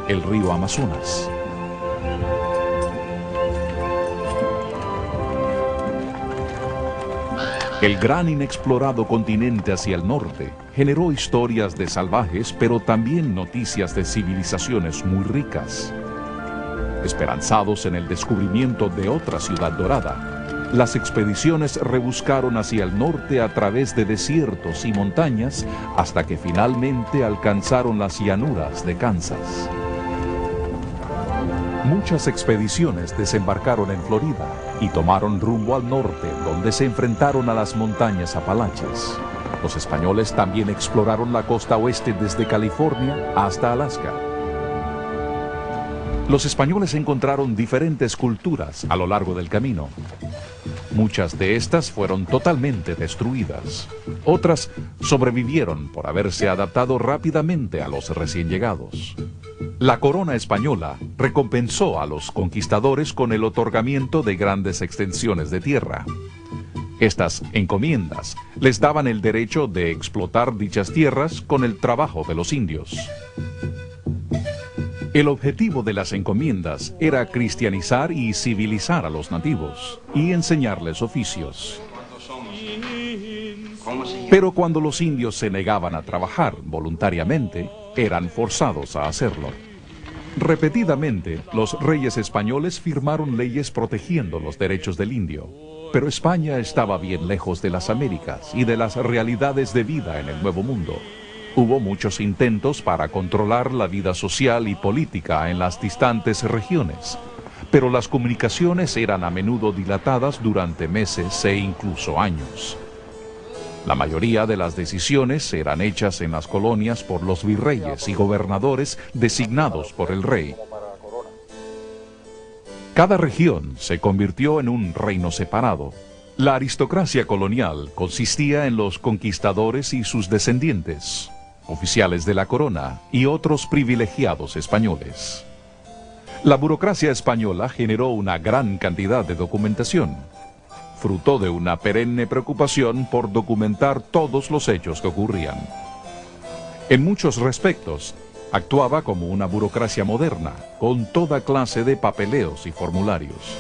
el río Amazonas. El gran inexplorado continente hacia el norte generó historias de salvajes, pero también noticias de civilizaciones muy ricas. Esperanzados en el descubrimiento de otra ciudad dorada, las expediciones rebuscaron hacia el norte a través de desiertos y montañas hasta que finalmente alcanzaron las llanuras de Kansas. Muchas expediciones desembarcaron en Florida y tomaron rumbo al norte, donde se enfrentaron a las montañas Apalaches. Los españoles también exploraron la costa oeste desde California hasta Alaska. Los españoles encontraron diferentes culturas a lo largo del camino. Muchas de estas fueron totalmente destruidas. Otras sobrevivieron por haberse adaptado rápidamente a los recién llegados. La corona española recompensó a los conquistadores con el otorgamiento de grandes extensiones de tierra. Estas encomiendas les daban el derecho de explotar dichas tierras con el trabajo de los indios. El objetivo de las encomiendas era cristianizar y civilizar a los nativos y enseñarles oficios. Pero cuando los indios se negaban a trabajar voluntariamente, eran forzados a hacerlo. Repetidamente, los reyes españoles firmaron leyes protegiendo los derechos del indio, pero España estaba bien lejos de las Américas y de las realidades de vida en el Nuevo Mundo. Hubo muchos intentos para controlar la vida social y política en las distantes regiones, pero las comunicaciones eran a menudo dilatadas durante meses e incluso años. La mayoría de las decisiones eran hechas en las colonias por los virreyes y gobernadores designados por el rey. Cada región se convirtió en un reino separado. La aristocracia colonial consistía en los conquistadores y sus descendientes, oficiales de la corona y otros privilegiados españoles. La burocracia española generó una gran cantidad de documentación, fruto de una perenne preocupación por documentar todos los hechos que ocurrían. En muchos respectos, actuaba como una burocracia moderna, con toda clase de papeleos y formularios.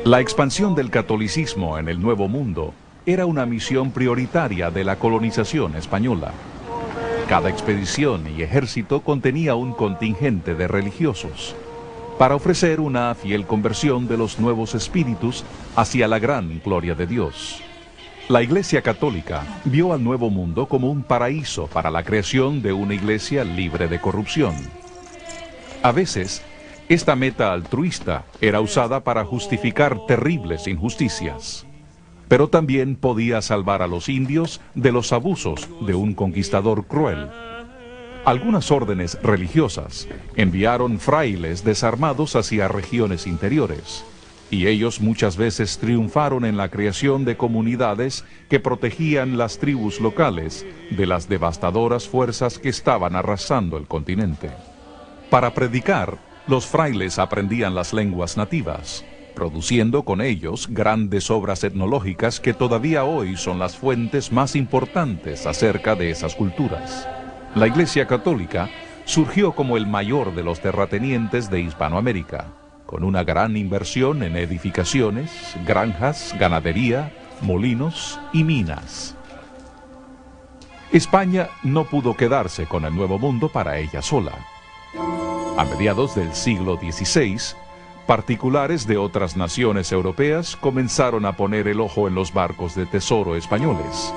La expansión del catolicismo en el Nuevo Mundo era una misión prioritaria de la colonización española. Cada expedición y ejército contenía un contingente de religiosos, para ofrecer una fiel conversión de los nuevos espíritus hacia la gran gloria de Dios. La Iglesia Católica vio al Nuevo Mundo como un paraíso para la creación de una iglesia libre de corrupción. A veces, esta meta altruista era usada para justificar terribles injusticias, pero también podía salvar a los indios de los abusos de un conquistador cruel. Algunas órdenes religiosas enviaron frailes desarmados hacia regiones interiores, y ellos muchas veces triunfaron en la creación de comunidades que protegían las tribus locales de las devastadoras fuerzas que estaban arrasando el continente. Para predicar, los frailes aprendían las lenguas nativas, produciendo con ellos grandes obras etnológicas que todavía hoy son las fuentes más importantes acerca de esas culturas. La Iglesia Católica surgió como el mayor de los terratenientes de Hispanoamérica, con una gran inversión en edificaciones, granjas, ganadería, molinos y minas. España no pudo quedarse con el Nuevo Mundo para ella sola. A mediados del siglo XVI, particulares de otras naciones europeas comenzaron a poner el ojo en los barcos de tesoro españoles.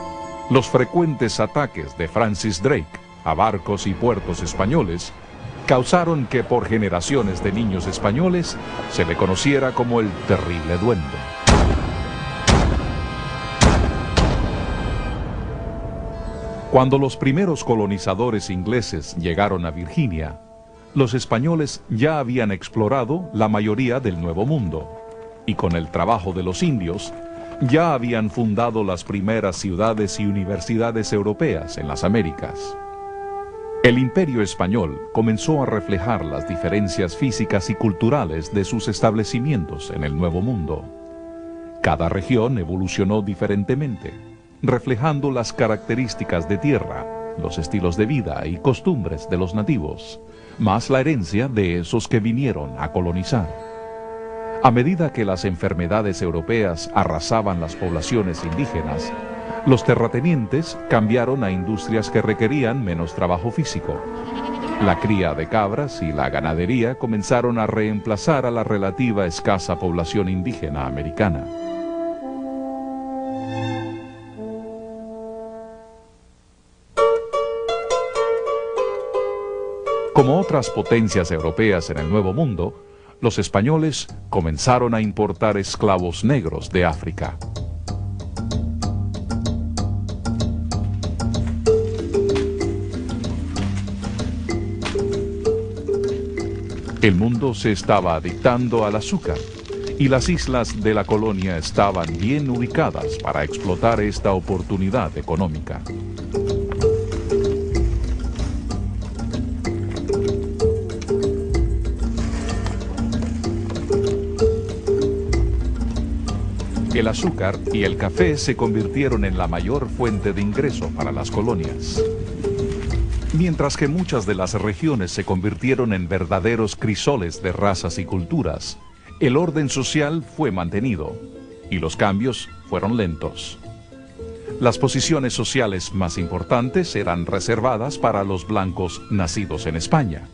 Los frecuentes ataques de Francis Drake a barcos y puertos españoles causaron que por generaciones de niños españoles se le conociera como el terrible duende. Cuando los primeros colonizadores ingleses llegaron a Virginia, los españoles ya habían explorado la mayoría del Nuevo Mundo, y con el trabajo de los indios ya habían fundado las primeras ciudades y universidades europeas en las Américas. El Imperio Español comenzó a reflejar las diferencias físicas y culturales de sus establecimientos en el Nuevo Mundo. Cada región evolucionó diferentemente, reflejando las características de tierra, los estilos de vida y costumbres de los nativos, más la herencia de esos que vinieron a colonizar. A medida que las enfermedades europeas arrasaban las poblaciones indígenas, los terratenientes cambiaron a industrias que requerían menos trabajo físico. La cría de cabras y la ganadería comenzaron a reemplazar a la relativa escasa población indígena americana. Como otras potencias europeas en el Nuevo Mundo, los españoles comenzaron a importar esclavos negros de África. El mundo se estaba adictando al azúcar y las islas de la colonia estaban bien ubicadas para explotar esta oportunidad económica. El azúcar y el café se convirtieron en la mayor fuente de ingreso para las colonias. Mientras que muchas de las regiones se convirtieron en verdaderos crisoles de razas y culturas, el orden social fue mantenido y los cambios fueron lentos. Las posiciones sociales más importantes eran reservadas para los blancos nacidos en España.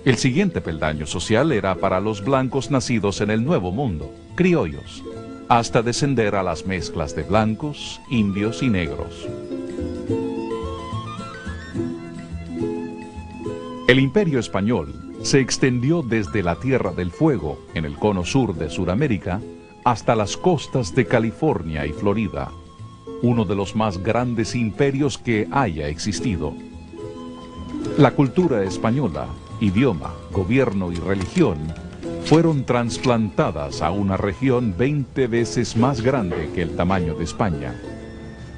El siguiente peldaño social era para los blancos nacidos en el Nuevo Mundo, criollos, hasta descender a las mezclas de blancos, indios y negros. El Imperio Español se extendió desde la Tierra del Fuego, en el cono sur de Sudamérica, hasta las costas de California y Florida, uno de los más grandes imperios que haya existido. La cultura española, idioma, gobierno y religión fueron trasplantadas a una región 20 veces más grande que el tamaño de España.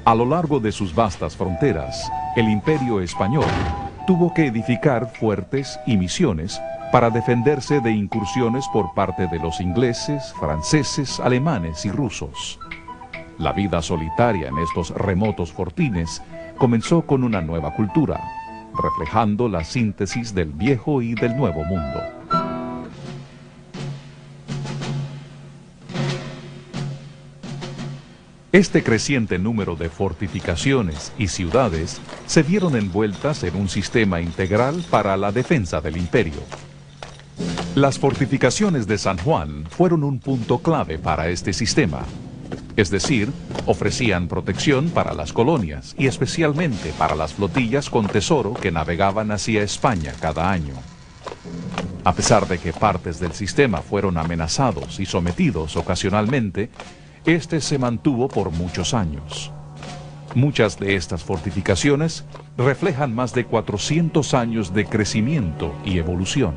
A lo largo de sus vastas fronteras, el Imperio Español tuvo que edificar fuertes y misiones para defenderse de incursiones por parte de los ingleses, franceses, alemanes y rusos. La vida solitaria en estos remotos fortines comenzó con una nueva cultura, reflejando la síntesis del viejo y del nuevo mundo. Este creciente número de fortificaciones y ciudades se vieron envueltas en un sistema integral para la defensa del imperio. Las fortificaciones de San Juan fueron un punto clave para este sistema, es decir, ofrecían protección para las colonias y especialmente para las flotillas con tesoro que navegaban hacia España cada año. A pesar de que partes del sistema fueron amenazados y sometidos ocasionalmente, este se mantuvo por muchos años. Muchas de estas fortificaciones reflejan más de 400 años de crecimiento y evolución.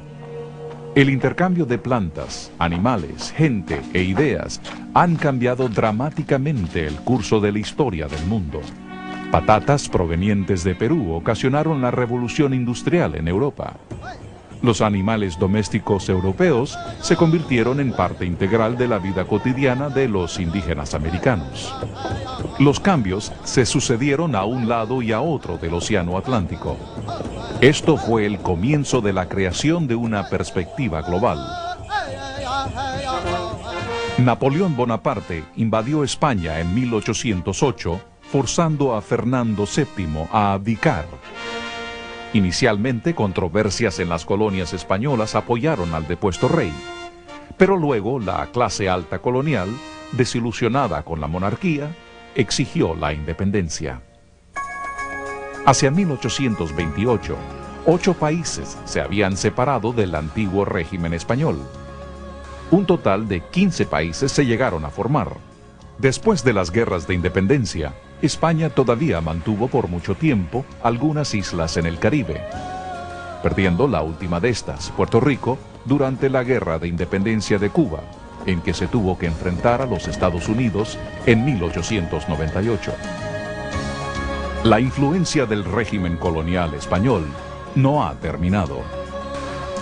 El intercambio de plantas, animales, gente e ideas han cambiado dramáticamente el curso de la historia del mundo. Patatas provenientes de Perú ocasionaron la revolución industrial en Europa. Los animales domésticos europeos se convirtieron en parte integral de la vida cotidiana de los indígenas americanos. Los cambios se sucedieron a un lado y a otro del Océano Atlántico. Esto fue el comienzo de la creación de una perspectiva global. Napoleón Bonaparte invadió España en 1808, forzando a Fernando VII a abdicar. Inicialmente, controversias en las colonias españolas apoyaron al depuesto rey, pero luego la clase alta colonial, desilusionada con la monarquía, exigió la independencia. Hacia 1828, 8 países se habían separado del antiguo régimen español. Un total de 15 países se llegaron a formar. Después de las guerras de independencia, España todavía mantuvo por mucho tiempo algunas islas en el Caribe, perdiendo la última de estas, Puerto Rico, durante la Guerra de Independencia de Cuba, en que se tuvo que enfrentar a los Estados Unidos en 1898. La influencia del régimen colonial español no ha terminado.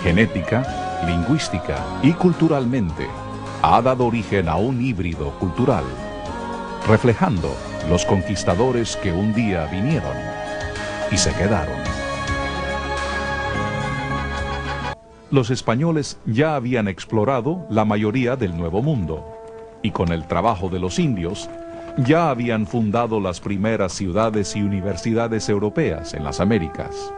Genética, lingüística y culturalmente ha dado origen a un híbrido cultural, reflejando los conquistadores que un día vinieron y se quedaron. los españoles ya habían explorado la mayoría del Nuevo Mundo, y con el trabajo de los indios, ya habían fundado las primeras ciudades y universidades europeas en las Américas.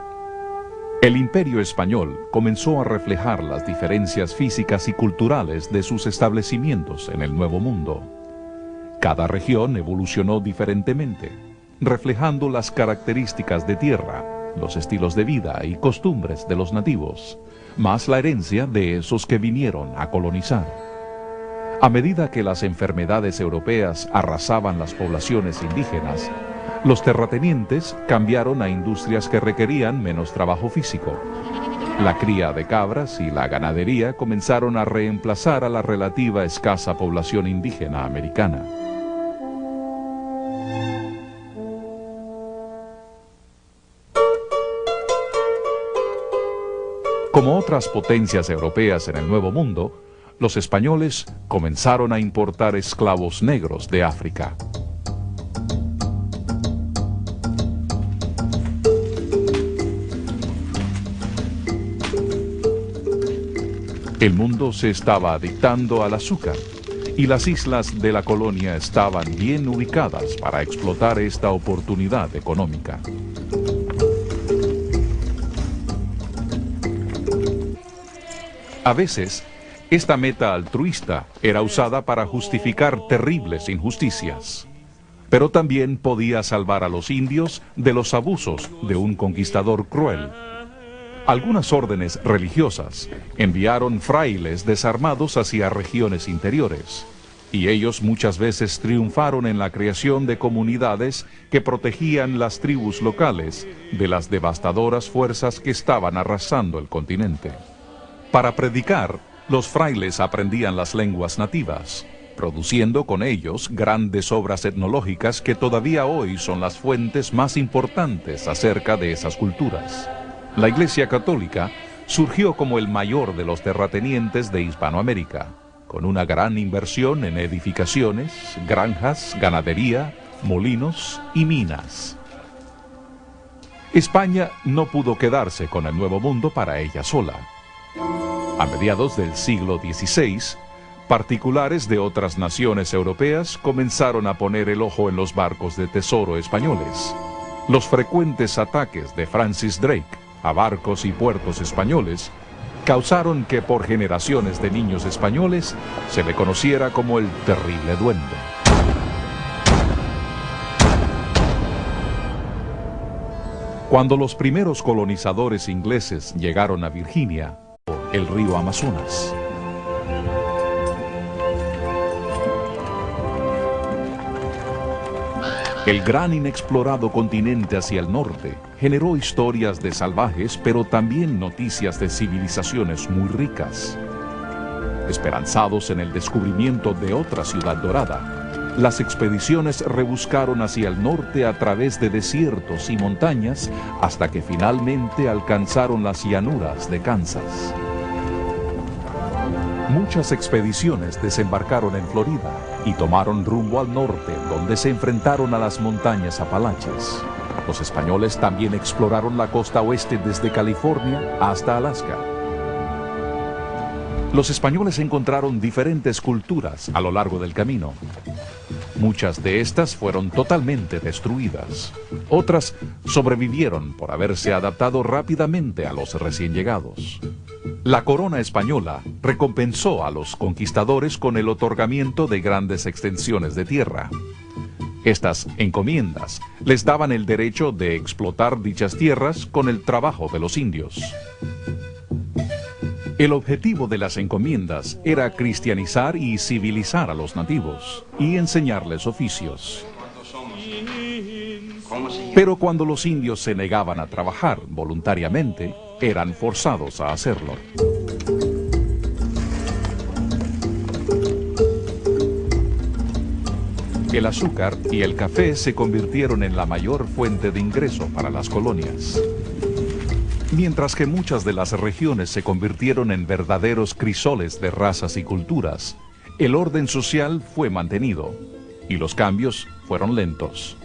El Imperio Español comenzó a reflejar las diferencias físicas y culturales de sus establecimientos en el Nuevo Mundo. Cada región evolucionó diferentemente, reflejando las características de tierra, los estilos de vida y costumbres de los nativos, más la herencia de esos que vinieron a colonizar. A medida que las enfermedades europeas arrasaban las poblaciones indígenas, los terratenientes cambiaron a industrias que requerían menos trabajo físico. La cría de cabras y la ganadería comenzaron a reemplazar a la relativa escasa población indígena americana. Como otras potencias europeas en el Nuevo Mundo, los españoles comenzaron a importar esclavos negros de África. El mundo se estaba adictando al azúcar y las islas de la colonia estaban bien ubicadas para explotar esta oportunidad económica. A veces, esta meta altruista era usada para justificar terribles injusticias, pero también podía salvar a los indios de los abusos de un conquistador cruel. Algunas órdenes religiosas enviaron frailes desarmados hacia regiones interiores, y ellos muchas veces triunfaron en la creación de comunidades que protegían las tribus locales de las devastadoras fuerzas que estaban arrasando el continente. Para predicar, los frailes aprendían las lenguas nativas, produciendo con ellos grandes obras etnológicas que todavía hoy son las fuentes más importantes acerca de esas culturas. La Iglesia Católica surgió como el mayor de los terratenientes de Hispanoamérica, con una gran inversión en edificaciones, granjas, ganadería, molinos y minas. España no pudo quedarse con el Nuevo Mundo para ella sola. A mediados del siglo XVI, particulares de otras naciones europeas comenzaron a poner el ojo en los barcos de tesoro españoles. Los frecuentes ataques de Francis Drake a barcos y puertos españoles causaron que por generaciones de niños españoles se le conociera como el Terrible Duende. Cuando los primeros colonizadores ingleses llegaron a Virginia, el río Amazonas, el gran inexplorado continente hacia el norte generó historias de salvajes, pero también noticias de civilizaciones muy ricas. Esperanzados en el descubrimiento de otra ciudad dorada, las expediciones rebuscaron hacia el norte a través de desiertos y montañas hasta que finalmente alcanzaron las llanuras de Kansas. Muchas expediciones desembarcaron en Florida y tomaron rumbo al norte, donde se enfrentaron a las montañas Apalaches. Los españoles también exploraron la costa oeste desde California hasta Alaska. Los españoles encontraron diferentes culturas a lo largo del camino. Muchas de estas fueron totalmente destruidas. Otras sobrevivieron por haberse adaptado rápidamente a los recién llegados. La corona española recompensó a los conquistadores con el otorgamiento de grandes extensiones de tierra. Estas encomiendas les daban el derecho de explotar dichas tierras con el trabajo de los indios. El objetivo de las encomiendas era cristianizar y civilizar a los nativos y enseñarles oficios. Pero cuando los indios se negaban a trabajar voluntariamente, eran forzados a hacerlo. El azúcar y el café se convirtieron en la mayor fuente de ingreso para las colonias. Mientras que muchas de las regiones se convirtieron en verdaderos crisoles de razas y culturas, el orden social fue mantenido y los cambios fueron lentos.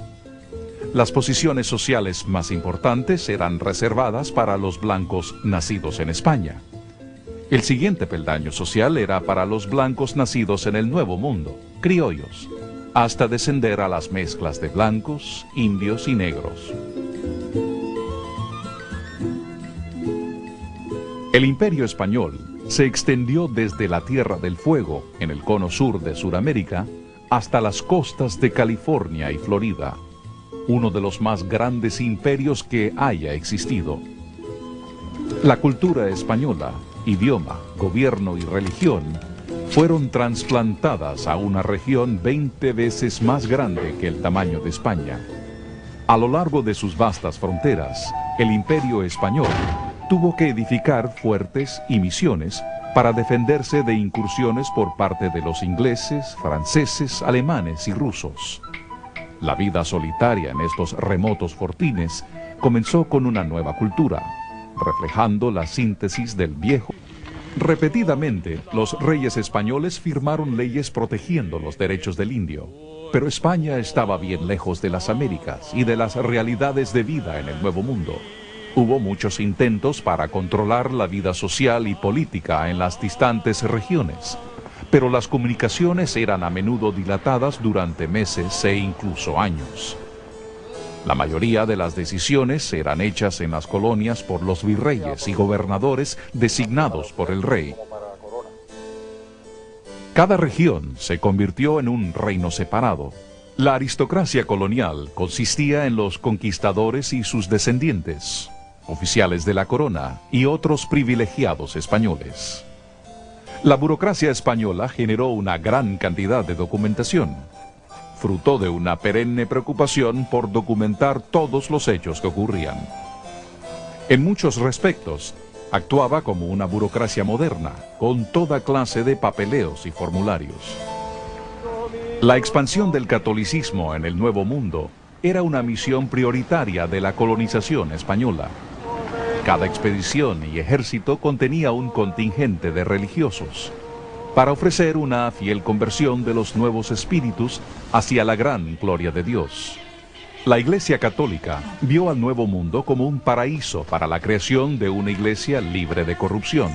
Las posiciones sociales más importantes eran reservadas para los blancos nacidos en España, El siguiente peldaño social era para los blancos nacidos en el Nuevo Mundo, criollos, hasta descender a las mezclas de blancos, indios y negros. El Imperio Español se extendió desde la Tierra del Fuego, en el cono sur de Sudamérica, hasta las costas de California y Florida, uno de los más grandes imperios que haya existido. La cultura española, idioma, gobierno y religión fueron trasplantadas a una región 20 veces más grande que el tamaño de España. A lo largo de sus vastas fronteras, el Imperio Español tuvo que edificar fuertes y misiones para defenderse de incursiones por parte de los ingleses, franceses, alemanes y rusos. La vida solitaria en estos remotos fortines comenzó con una nueva cultura, reflejando la síntesis del viejo. Repetidamente, los reyes españoles firmaron leyes protegiendo los derechos del indio, pero España estaba bien lejos de las Américas y de las realidades de vida en el Nuevo Mundo. Hubo muchos intentos para controlar la vida social y política en las distantes regiones, pero las comunicaciones eran a menudo dilatadas durante meses e incluso años. La mayoría de las decisiones eran hechas en las colonias por los virreyes y gobernadores designados por el rey. Cada región se convirtió en un reino separado. La aristocracia colonial consistía en los conquistadores y sus descendientes, oficiales de la corona y otros privilegiados españoles. La burocracia española generó una gran cantidad de documentación, fruto de una perenne preocupación por documentar todos los hechos que ocurrían. En muchos respectos, actuaba como una burocracia moderna, con toda clase de papeleos y formularios. La expansión del catolicismo en el Nuevo Mundo era una misión prioritaria de la colonización española. Cada expedición y ejército contenía un contingente de religiosos, para ofrecer una fiel conversión de los nuevos espíritus hacia la gran gloria de Dios. La Iglesia Católica vio al Nuevo Mundo como un paraíso para la creación de una iglesia libre de corrupción.